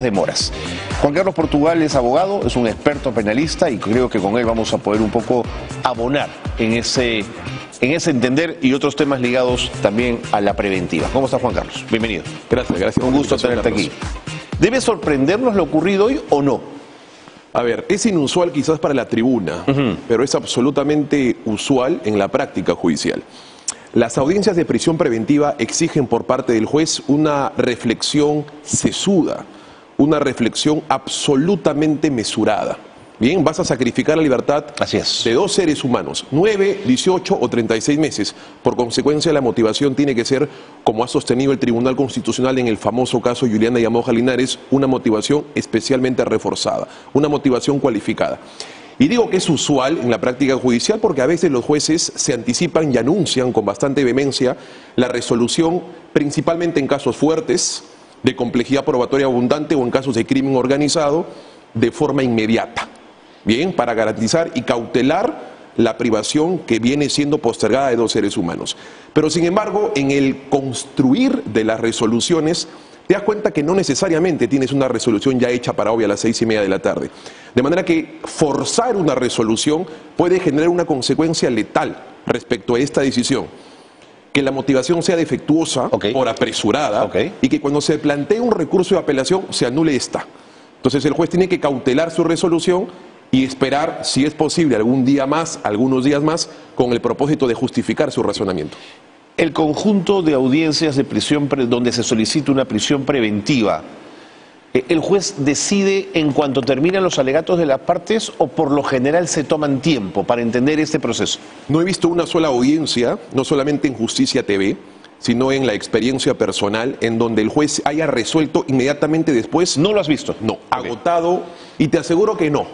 demoras. Juan Carlos Portugal es abogado, es un experto penalista y creo que con él vamos a poder un poco abonar en ese entender y otros temas ligados también a la preventiva. ¿Cómo está, Juan Carlos? Bienvenido. Gracias. Un gusto tenerte aquí. ¿Debe sorprendernos lo ocurrido hoy o no? A ver, es inusual quizás para la tribuna, pero es absolutamente usual en la práctica judicial. Las audiencias de prisión preventiva exigen por parte del juez una reflexión sesuda, una reflexión absolutamente mesurada. Bien, vas a sacrificar la libertad de dos seres humanos, 9, 18 o 36 meses. Por consecuencia, la motivación tiene que ser, como ha sostenido el Tribunal Constitucional en el famoso caso Juliana Yamoja Linares, una motivación especialmente reforzada, una motivación cualificada. Y digo que es usual en la práctica judicial porque a veces los jueces se anticipan y anuncian con bastante vehemencia la resolución, principalmente en casos fuertes, de complejidad probatoria abundante o en casos de crimen organizado, de forma inmediata. Bien, para garantizar y cautelar la privación que viene siendo postergada de dos seres humanos. Pero sin embargo, en el construir de las resoluciones, te das cuenta que no necesariamente tienes una resolución ya hecha para hoy a las 6:30 de la tarde. De manera que forzar una resolución puede generar una consecuencia letal respecto a esta decisión. Que la motivación sea defectuosa o apresurada y que cuando se plantee un recurso de apelación se anule esta. Entonces el juez tiene que cautelar su resolución y esperar, si es posible, algún día más, algunos días más, con el propósito de justificar su razonamiento. El conjunto de audiencias de prisión donde se solicita una prisión preventiva, ¿el juez decide en cuanto terminan los alegatos de las partes o por lo general se toman tiempo para entender este proceso? No he visto una sola audiencia, no solamente en Justicia TV, sino en la experiencia personal, en donde el juez haya resuelto inmediatamente después. ¿No lo has visto? No, agotado, y te aseguro que no,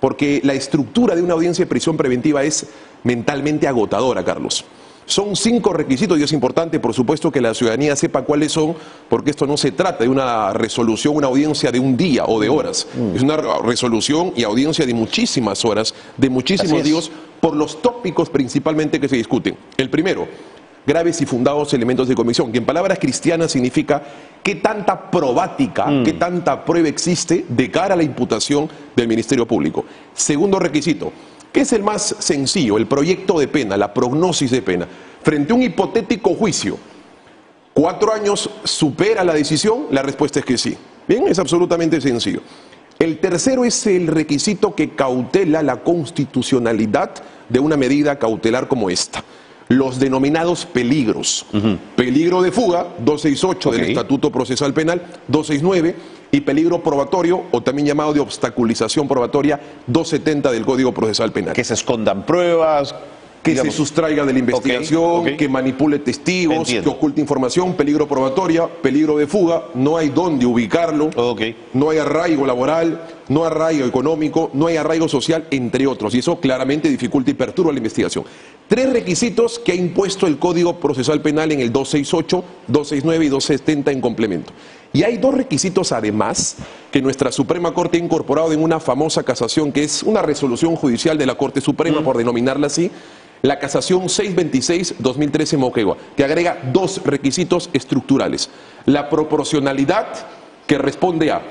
porque la estructura de una audiencia de prisión preventiva es mentalmente agotadora, Carlos. Son 5 requisitos y es importante, por supuesto, que la ciudadanía sepa cuáles son, porque esto no se trata de una resolución, una audiencia de un día o de horas. Es una resolución y audiencia de muchísimas horas, de muchísimos días, por los tópicos principalmente que se discuten. El primero, graves y fundados elementos de comisión, que en palabras cristianas significa qué tanta probática, qué tanta prueba existe de cara a la imputación del Ministerio Público. Segundo requisito, ¿qué es el más sencillo? El proyecto de pena, la prognosis de pena. Frente a un hipotético juicio, 4 años supera la decisión, la respuesta es que sí. Bien, es absolutamente sencillo. El tercero es el requisito que cautela la constitucionalidad de una medida cautelar como esta. Los denominados peligros. Peligro de fuga, 268 del Estatuto Procesal Penal, 269, y peligro probatorio, o también llamado de obstaculización probatoria, 270 del Código Procesal Penal. Que se escondan pruebas, que se sustraiga de la investigación, que manipule testigos, que oculte información, peligro probatoria, peligro de fuga, no hay dónde ubicarlo, no hay arraigo laboral, no hay arraigo económico, no hay arraigo social, entre otros, y eso claramente dificulta y perturba la investigación. 3 requisitos que ha impuesto el Código Procesal Penal en el 268, 269 y 270 en complemento. Y hay 2 requisitos además que nuestra Suprema Corte ha incorporado en una famosa casación, que es una resolución judicial de la Corte Suprema, por denominarla así, la casación 626-2013 Moquegua, que agrega 2 requisitos estructurales. La proporcionalidad, que responde a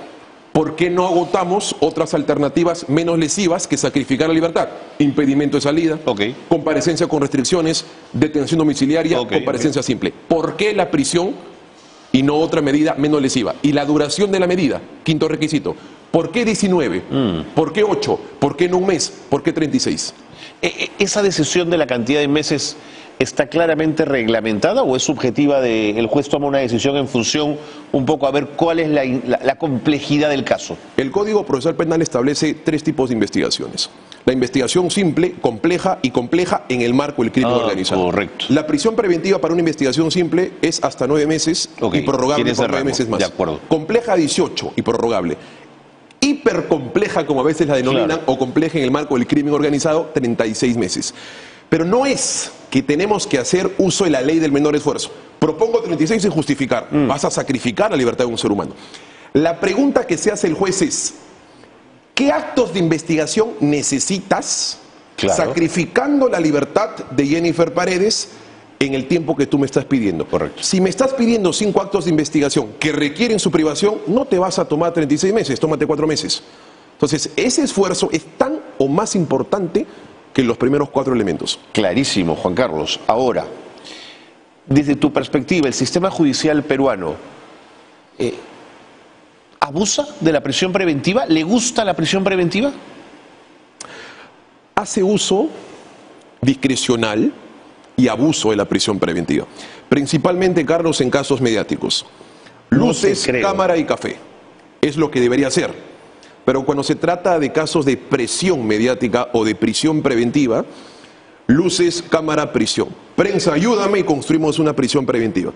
¿por qué no agotamos otras alternativas menos lesivas que sacrificar la libertad? Impedimento de salida, comparecencia con restricciones, detención domiciliaria, comparecencia simple. ¿Por qué la prisión y no otra medida menos lesiva? Y la duración de la medida, quinto requisito. ¿Por qué 19? ¿Por qué 8? ¿Por qué no un mes? ¿Por qué 36? ¿Esa decisión de la cantidad de meses está claramente reglamentada o es subjetiva de el juez toma una decisión en función un poco a ver cuál es la complejidad del caso? El Código Procesal Penal establece 3 tipos de investigaciones. La investigación simple, compleja y compleja en el marco del crimen organizado. Correcto. La prisión preventiva para una investigación simple es hasta 9 meses y prorrogable por 9 meses más. De acuerdo. Compleja 18 y prorrogable. Hipercompleja, como a veces la denominan, o compleja en el marco del crimen organizado, 36 meses. Pero no es que tenemos que hacer uso de la ley del menor esfuerzo. Propongo 36 sin justificar. Vas a sacrificar la libertad de un ser humano. La pregunta que se hace el juez es, ¿qué actos de investigación necesitas sacrificando la libertad de Jennifer Paredes en el tiempo que tú me estás pidiendo. Correcto. Si me estás pidiendo 5 actos de investigación que requieren su privación, no te vas a tomar 36 meses, tómate 4 meses. Entonces, ese esfuerzo es tan o más importante que los primeros 4 elementos. Clarísimo, Juan Carlos. Ahora, desde tu perspectiva, ¿el sistema judicial peruano abusa de la prisión preventiva? ¿Le gusta la prisión preventiva? Hace uso discrecional y abuso de la prisión preventiva. Principalmente, Carlos, en casos mediáticos. Luces, cámara y café. Es lo que debería ser. Pero cuando se trata de casos de presión mediática o de prisión preventiva, luces, cámara, prisión. Prensa, ayúdame y construimos una prisión preventiva.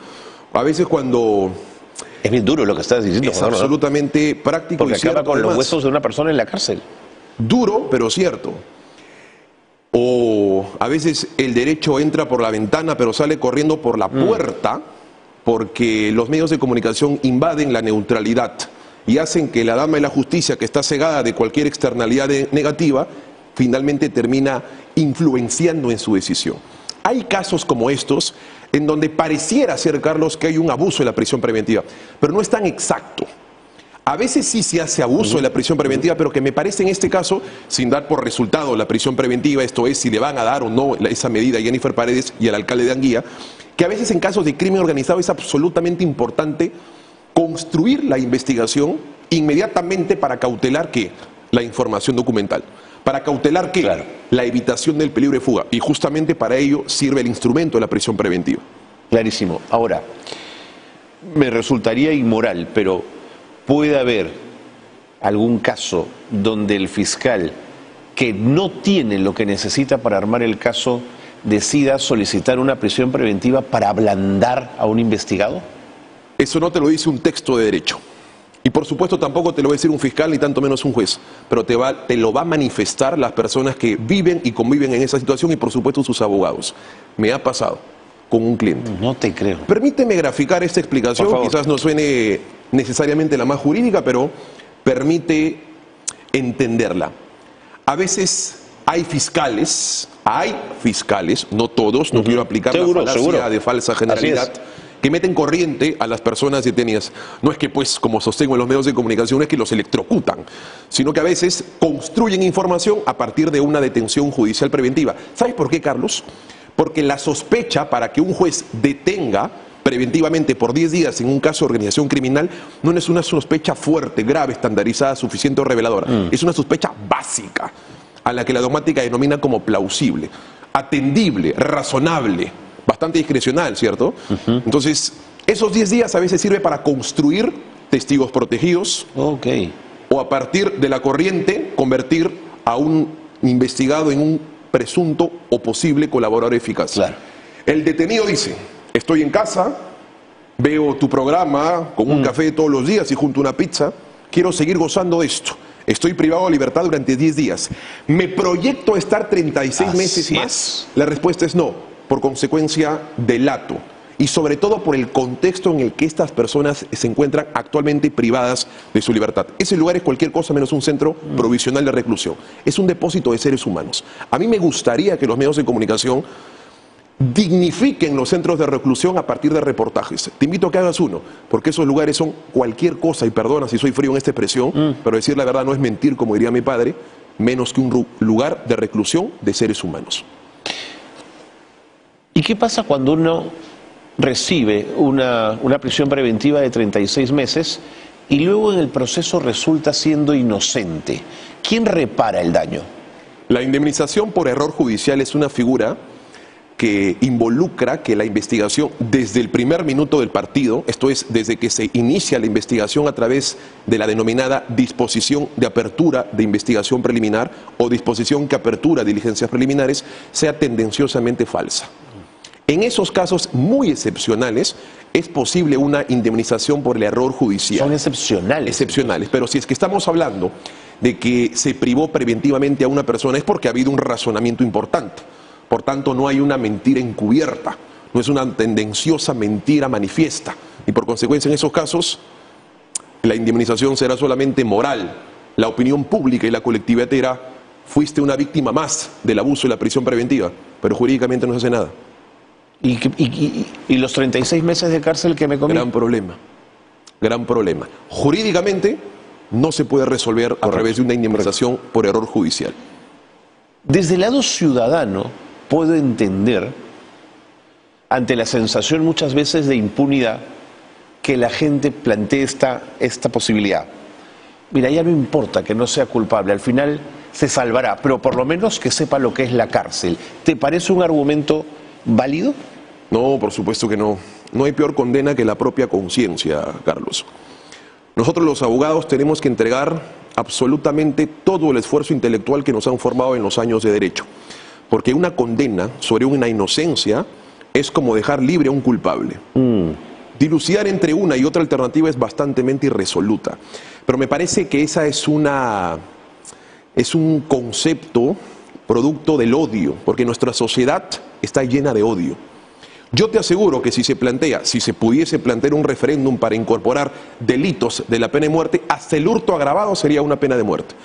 A veces cuando... Es bien duro lo que estás diciendo. Es absolutamente práctico porque y cierto. acaba con además. los huesos de una persona en la cárcel. Duro, pero cierto. O a veces el derecho entra por la ventana pero sale corriendo por la puerta porque los medios de comunicación invaden la neutralidad y hacen que la dama de la justicia, que está cegada de cualquier externalidad negativa, finalmente termina influenciando en su decisión. Hay casos como estos en donde pareciera ser, Carlos, que hay un abuso de la prisión preventiva, pero no es tan exacto. A veces sí se hace abuso de la prisión preventiva, pero que me parece en este caso, sin dar por resultado la prisión preventiva, esto es, si le van a dar o no esa medida a Jennifer Paredes y al alcalde de Anguía, que a veces en casos de crimen organizado es absolutamente importante construir la investigación inmediatamente para cautelar ¿qué? La información documental. Para cautelar ¿qué? Claro. La evitación del peligro de fuga. Y justamente para ello sirve el instrumento de la prisión preventiva. Clarísimo. Ahora, me resultaría inmoral, pero ¿puede haber algún caso donde el fiscal que no tiene lo que necesita para armar el caso decida solicitar una prisión preventiva para ablandar a un investigado? Eso no te lo dice un texto de derecho. Y por supuesto tampoco te lo va a decir un fiscal ni tanto menos un juez, pero te lo va a manifestar las personas que viven y conviven en esa situación y por supuesto sus abogados. Me ha pasado con un cliente. No te creo. Permíteme graficar esta explicación, quizás no suene necesariamente la más jurídica, pero permite entenderla. A veces hay fiscales, no todos, no quiero aplicar la falacia de falsa generalidad, que meten corriente a las personas detenidas. No es que, pues, como sostengo en los medios de comunicación, es que los electrocutan, sino que a veces construyen información a partir de una detención judicial preventiva. ¿Sabes por qué, Carlos? Porque la sospecha para que un juez detenga preventivamente por 10 días en un caso de organización criminal no es una sospecha fuerte, grave, estandarizada, suficiente o reveladora. Es una sospecha básica, a la que la dogmática denomina como plausible, atendible, razonable, bastante discrecional, ¿cierto? Entonces, esos 10 días a veces sirve para construir testigos protegidos o a partir de la corriente convertir a un investigado en un presunto o posible colaborador eficaz. Claro. El detenido dice: estoy en casa, veo tu programa con un café todos los días y junto a una pizza, quiero seguir gozando de esto. Estoy privado de libertad durante 10 días. ¿Me proyecto a estar 36 meses más? La respuesta es no. Por consecuencia, delato. Y sobre todo por el contexto en el que estas personas se encuentran actualmente privadas de su libertad. Ese lugar es cualquier cosa menos un centro provisional de reclusión. Es un depósito de seres humanos. A mí me gustaría que los medios de comunicación dignifiquen los centros de reclusión a partir de reportajes. Te invito a que hagas uno, porque esos lugares son cualquier cosa, y perdona si soy frío en esta expresión, pero decir la verdad no es mentir, como diría mi padre, menos que un lugar de reclusión de seres humanos. ¿Y qué pasa cuando uno recibe una prisión preventiva de 36 meses y luego en el proceso resulta siendo inocente? ¿Quién repara el daño? La indemnización por error judicial es una figura que involucra que la investigación desde el primer minuto del partido, esto es, desde que se inicia la investigación a través de la denominada disposición de apertura de investigación preliminar o disposición que apertura diligencias preliminares, sea tendenciosamente falsa. En esos casos muy excepcionales es posible una indemnización por el error judicial. Son excepcionales. Excepcionales, pero si es que estamos hablando de que se privó preventivamente a una persona es porque ha habido un razonamiento importante. Por tanto, no hay una mentira encubierta, no es una tendenciosa mentira manifiesta. Y por consecuencia, en esos casos, la indemnización será solamente moral. La opinión pública y la colectividad era: fuiste una víctima más del abuso de la prisión preventiva, pero jurídicamente no se hace nada. ¿Y los 36 meses de cárcel que me comí? Gran problema, gran problema. Jurídicamente no se puede resolver a través de una indemnización por error judicial. Desde el lado ciudadano puedo entender, ante la sensación muchas veces de impunidad, que la gente plantee esta posibilidad. Mira, ya no importa que no sea culpable, al final se salvará, pero por lo menos que sepa lo que es la cárcel. ¿Te parece un argumento válido? No, por supuesto que no. No hay peor condena que la propia conciencia, Carlos. Nosotros los abogados tenemos que entregar absolutamente todo el esfuerzo intelectual que nos han formado en los años de derecho. Porque una condena sobre una inocencia es como dejar libre a un culpable. Dilucidar entre una y otra alternativa es bastante irresoluta. Pero me parece que esa es un concepto producto del odio, porque nuestra sociedad está llena de odio. Yo te aseguro que si se pudiese plantear un referéndum para incorporar delitos de la pena de muerte, hasta el hurto agravado sería una pena de muerte.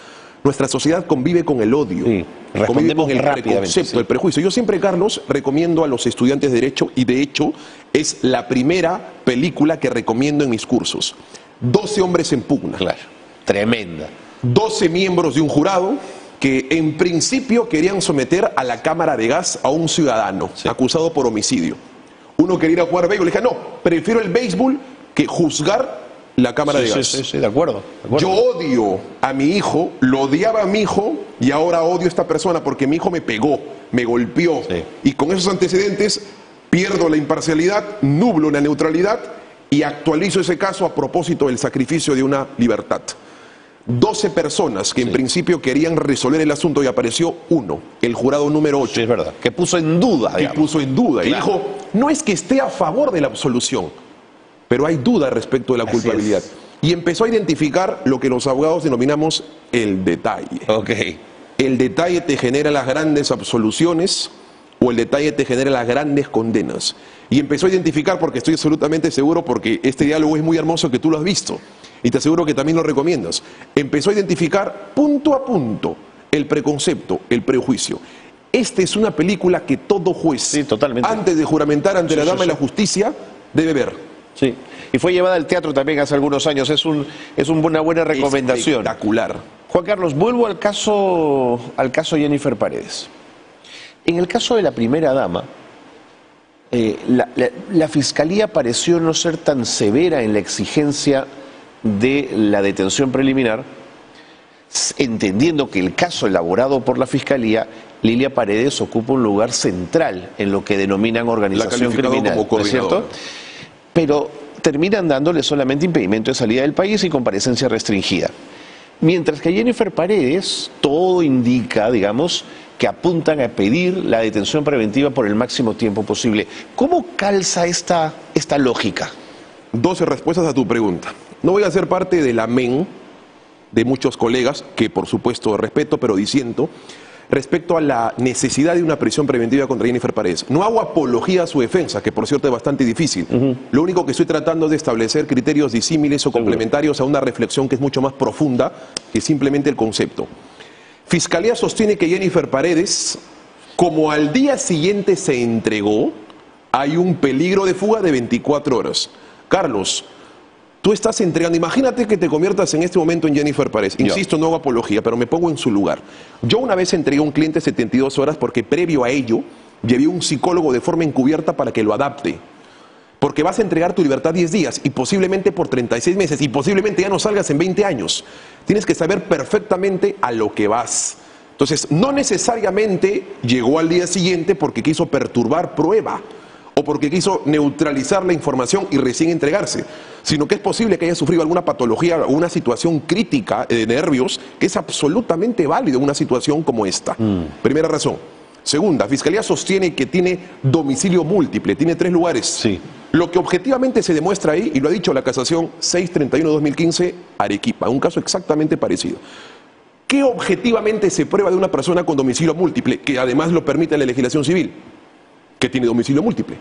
Nuestra sociedad convive con el odio, convive con el preconcepto, el prejuicio. Yo siempre, Carlos, recomiendo a los estudiantes de Derecho, y de hecho es la primera película que recomiendo en mis cursos. 12 hombres en pugna. Claro, tremenda. 12 miembros de un jurado que en principio querían someter a la cámara de gas a un ciudadano acusado por homicidio. Uno quería ir a jugar béisbol, le dije, no, prefiero el béisbol que juzgar la cámara de gas. Sí, de acuerdo. Yo odio a mi hijo, lo odiaba a mi hijo y ahora odio a esta persona porque mi hijo me pegó, me golpeó. Y con esos antecedentes pierdo la imparcialidad, nublo la neutralidad y actualizo ese caso a propósito del sacrificio de una libertad. 12 personas que en principio querían resolver el asunto y apareció uno, el jurado número 8. Sí, es verdad, que puso en duda. Y dijo, no es que esté a favor de la absolución, pero hay duda respecto de la culpabilidad. Y empezó a identificar lo que los abogados denominamos el detalle. El detalle te genera las grandes absoluciones o el detalle te genera las grandes condenas. Y empezó a identificar, porque estoy absolutamente seguro, porque este diálogo es muy hermoso, que tú lo has visto. Y te aseguro que también lo recomiendas. Empezó a identificar punto a punto el preconcepto, el prejuicio. Esta es una película que todo juez, antes de juramentar ante la dama de la justicia, debe ver. Sí, y fue llevada al teatro también hace algunos años. Es una buena recomendación. Espectacular. Juan Carlos, vuelvo al caso Jennifer Paredes. En el caso de la primera dama, la Fiscalía pareció no ser tan severa en la exigencia de la detención preliminar, entendiendo que el caso elaborado por la Fiscalía, Lilia Paredes ocupa un lugar central en lo que denominan organización criminal, ¿no es cierto? Pero terminan dándole solamente impedimento de salida del país y comparecencia restringida. Mientras que a Jennifer Paredes, todo indica, digamos, que apuntan a pedir la detención preventiva por el máximo tiempo posible. ¿Cómo calza esta lógica? 12 respuestas a tu pregunta. No voy a ser parte del amén de muchos colegas, que por supuesto respeto, pero disiento, respecto a la necesidad de una prisión preventiva contra Jennifer Paredes. No hago apología a su defensa, que por cierto es bastante difícil. Lo único que estoy tratando es de establecer criterios disímiles o complementarios a una reflexión que es mucho más profunda que simplemente el concepto. Fiscalía sostiene que Jennifer Paredes, como al día siguiente se entregó, hay un peligro de fuga de 24 horas. Carlos, tú estás entregando, imagínate que te conviertas en este momento en Jennifer Paredes. Insisto, no hago apología, pero me pongo en su lugar. Yo una vez entregué a un cliente 72 horas porque previo a ello llevé un psicólogo de forma encubierta para que lo adapte. Porque vas a entregar tu libertad 10 días y posiblemente por 36 meses y posiblemente ya no salgas en 20 años. Tienes que saber perfectamente a lo que vas. Entonces, no necesariamente llegó al día siguiente porque quiso perturbar prueba o porque quiso neutralizar la información y recién entregarse, sino que es posible que haya sufrido alguna patología o una situación crítica de nervios que es absolutamente válido en una situación como esta. Primera razón. Segunda, Fiscalía sostiene que tiene domicilio múltiple, tiene 3 lugares. Lo que objetivamente se demuestra ahí, y lo ha dicho la casación 631-2015, Arequipa, un caso exactamente parecido. ¿Qué objetivamente se prueba de una persona con domicilio múltiple, que además lo permite la legislación civil? Que tiene domicilio múltiple.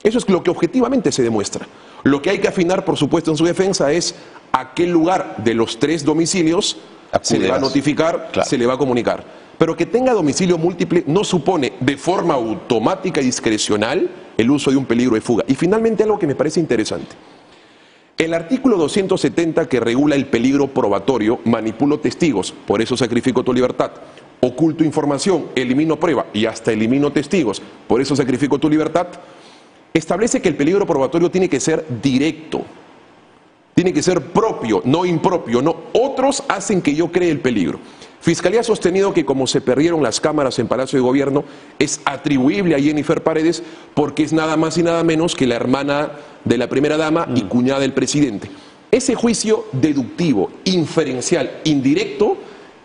Eso es lo que objetivamente se demuestra. Lo que hay que afinar, por supuesto, en su defensa es a qué lugar de los 3 domicilios se le va a notificar, se le va a comunicar. Pero que tenga domicilio múltiple no supone de forma automática y discrecional el uso de un peligro de fuga. Y finalmente algo que me parece interesante. El artículo 270 que regula el peligro probatorio, manipulo testigos, por eso sacrifico tu libertad. Oculto información, elimino prueba y hasta elimino testigos, por eso sacrifico tu libertad. Establece que el peligro probatorio tiene que ser directo, tiene que ser propio, no impropio, no. Otros hacen que yo cree el peligro. Fiscalía ha sostenido que como se perdieron las cámaras en Palacio de Gobierno, es atribuible a Jennifer Paredes porque es nada más y nada menos que la hermana de la primera dama y cuñada del presidente. Ese juicio deductivo, inferencial, indirecto,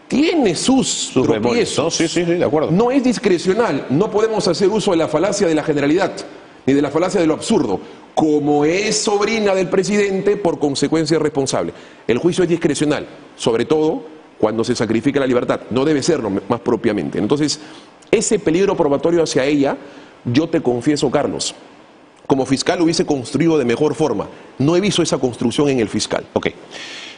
tiene sus tropiezos. ¿No? Sí, de acuerdo. No es discrecional, no podemos hacer uso de la falacia de la generalidad, ni de la falacia de lo absurdo. Como es sobrina del presidente, por consecuencia es responsable. El juicio es discrecional, sobre todo cuando se sacrifica la libertad. No debe serlo más propiamente. Entonces, ese peligro probatorio hacia ella, yo te confieso, Carlos, como fiscal lo hubiese construido de mejor forma. No he visto esa construcción en el fiscal. Ok.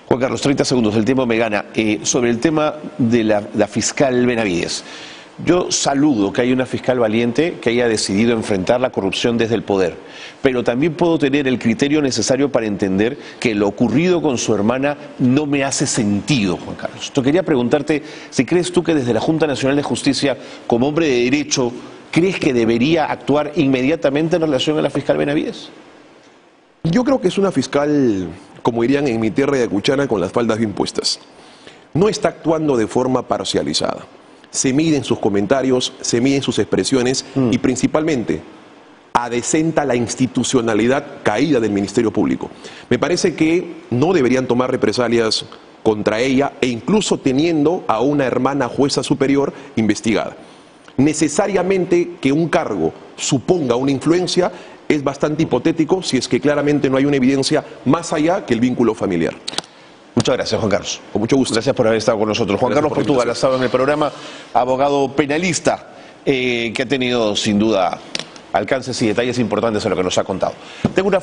Juan Carlos, 30 segundos, el tiempo me gana. Sobre el tema de la fiscal Benavides. Yo saludo que haya una fiscal valiente que haya decidido enfrentar la corrupción desde el poder, pero también puedo tener el criterio necesario para entender que lo ocurrido con su hermana no me hace sentido, Juan Carlos. Yo quería preguntarte si crees tú que desde la Junta Nacional de Justicia, como hombre de derecho, ¿crees que debería actuar inmediatamente en relación a la fiscal Benavides? Yo creo que es una fiscal, como dirían en mi tierra de Cuchana, con las faldas bien puestas. No está actuando de forma parcializada. Se miden sus comentarios, se miden sus expresiones y principalmente adecenta la institucionalidad caída del Ministerio Público. Me parece que no deberían tomar represalias contra ella e incluso teniendo a una hermana jueza superior investigada. Necesariamente que un cargo suponga una influencia es bastante hipotético si es que claramente no hay una evidencia más allá que el vínculo familiar. Muchas gracias, Juan Carlos. Con mucho gusto. Gracias por haber estado con nosotros. Juan Carlos Portugal ha estado en el programa, abogado penalista, que ha tenido sin duda alcances y detalles importantes en lo que nos ha contado. Tengo una